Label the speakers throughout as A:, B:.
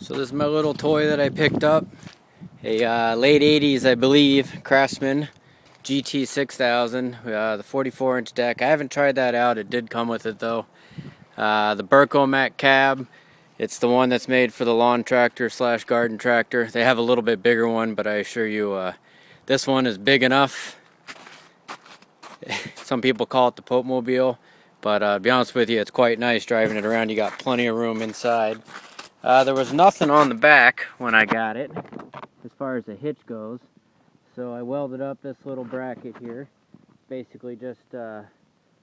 A: So this is my little toy that I picked up. A late 80s, I believe, Craftsman GT6000, the 44-inch deck. I haven't tried that out. It did come with it though. The Bercomac cab. It's the one that's made for the lawn tractor / garden tractor. They have a little bit bigger one, but I assure you this one is big enough. Some people call it the Pope Mobile, but to be honest with you, it's quite nice driving it around. You got plenty of room inside. There was nothing on the back when I got it as far as the hitch goes, so I welded up this little bracket here. Basically just a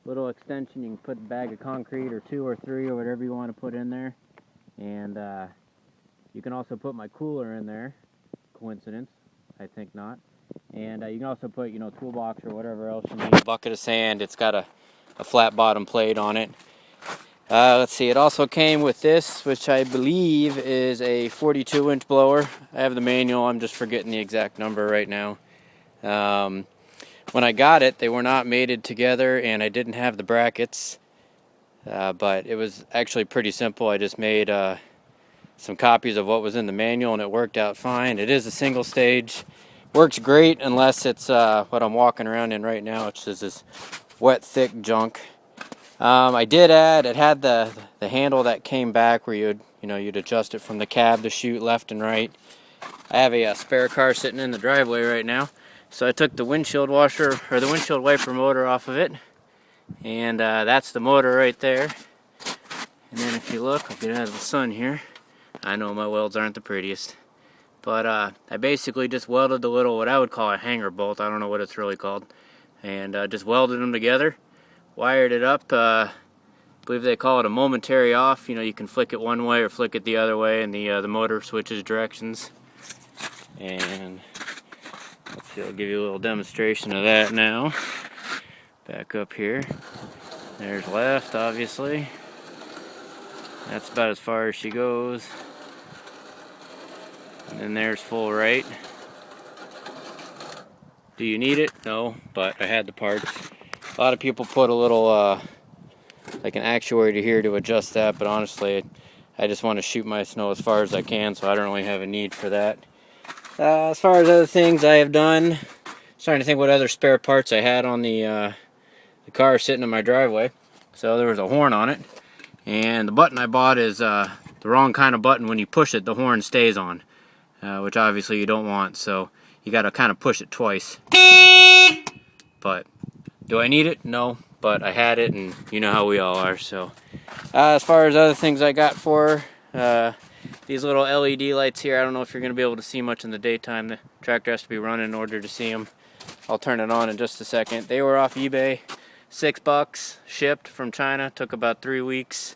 A: little extension. You can put a bag of concrete or 2 or 3 or whatever you want to put in there, and you can also put my cooler in there. Coincidence? I think not. And you can also put, toolbox or whatever else you need. A bucket of sand. It's got a flat bottom plate on it. Let's see, it also came with this, which I believe is a 42-inch blower. I have the manual, I'm just forgetting the exact number right now. When I got it, they were not mated together, and I didn't have the brackets, but it was actually pretty simple. I just made some copies of what was in the manual, and it worked out fine. It is a single stage. Works great unless it's what I'm walking around in right now, which is this wet, thick junk. I did add, it had the handle that came back where you'd adjust it from the cab to shoot left and right. I have a spare car sitting in the driveway right now, so I took the windshield washer or the windshield wiper motor off of it, and that's the motor right there. And then if you look, I'll get out of the sun here. I know my welds aren't the prettiest, but I basically just welded the little, what I would call a hanger bolt, I don't know what it's really called, and just welded them together. Wired it up. I believe they call it a momentary off. You can flick it one way or flick it the other way, and the motor switches directions. And let's see, I'll give you a little demonstration of that now. Back up here. There's left, obviously. That's about as far as she goes. And then there's full right. Do you need it? No, but I had the parts. A lot of people put a little, like an actuator here to adjust that, but honestly, I just want to shoot my snow as far as I can, so I don't really have a need for that. As far as other things I have done, I'm trying to think what other spare parts I had on the car sitting in my driveway. So there was a horn on it, and the button I bought is the wrong kind of button. When you push it, the horn stays on, which obviously you don't want, so you got to kind of push it twice. But do I need it? No, but I had it, and you know how we all are. So as far as other things I got for these little LED lights here, I don't know if you're going to be able to see much in the daytime. The tractor has to be running in order to see them. I'll turn it on in just a second. They were off eBay, $6, shipped from China, took about 3 weeks.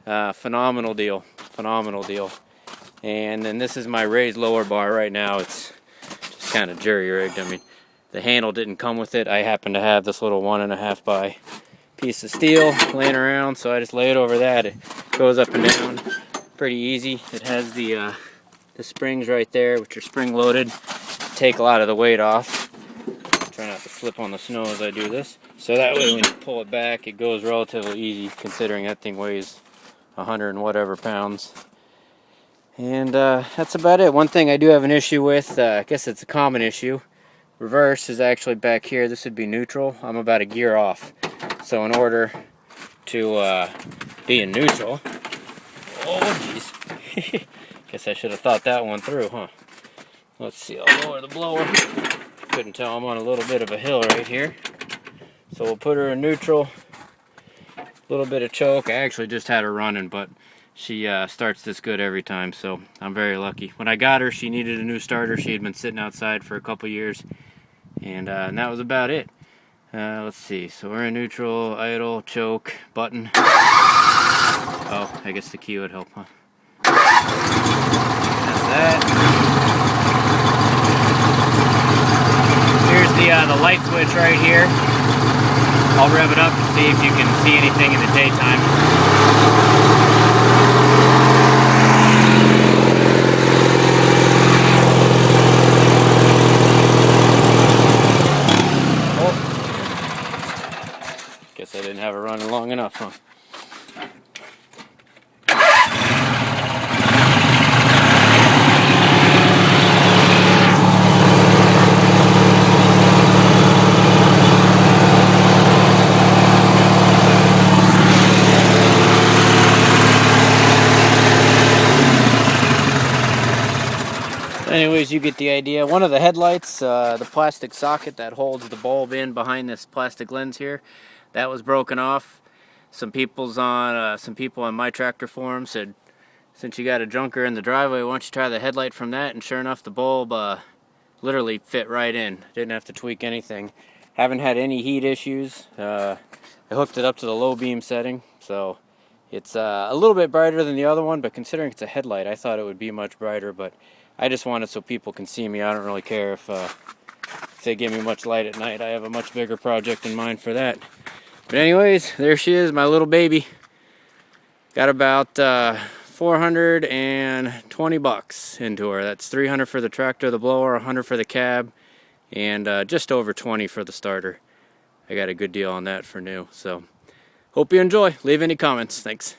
A: Phenomenal deal, phenomenal deal. And then this is my raised lower bar right now. It's just kind of jerry-rigged. I mean, the handle didn't come with it. I happen to have this little 1.5 by piece of steel laying around, so I just lay it over that. It goes up and down pretty easy. It has the springs right there, which are spring loaded. Take a lot of the weight off. Try not to slip on the snow as I do this. So that way when you pull it back, it goes relatively easy, considering that thing weighs 100 and whatever pounds. And that's about it. One thing I do have an issue with, I guess it's a common issue. Reverse is actually back here. This would be neutral. I'm about a gear off. So in order to be in neutral, oh jeez, guess I should have thought that one through, huh? Let's see, I'll lower the blower. Couldn't tell I'm on a little bit of a hill right here. So we'll put her in neutral. A little bit of choke. I actually just had her running, but she starts this good every time, so I'm very lucky. When I got her, she needed a new starter. She had been sitting outside for a couple years, and that was about it. Let's see, so we're in neutral, idle, choke, button. Oh, I guess the key would help, huh? That's that. Here's the light switch right here. I'll rev it up to see if you can see anything in the daytime. Guess I didn't have it running long enough, huh? Anyways, you get the idea. One of the headlights, the plastic socket that holds the bulb in behind this plastic lens here, that was broken off. Some people on my tractor forum said, since you got a junker in the driveway, why don't you try the headlight from that? And sure enough, the bulb literally fit right in. Didn't have to tweak anything. Haven't had any heat issues. I hooked it up to the low beam setting, so it's a little bit brighter than the other one, but considering it's a headlight, I thought it would be much brighter, but I just want it so people can see me. I don't really care if they give me much light at night. I have a much bigger project in mind for that. But anyways, there she is, my little baby. Got about 420 bucks into her. That's 300 for the tractor, the blower, 100 for the cab, and just over 20 for the starter. I got a good deal on that for new. So hope you enjoy. Leave any comments. Thanks.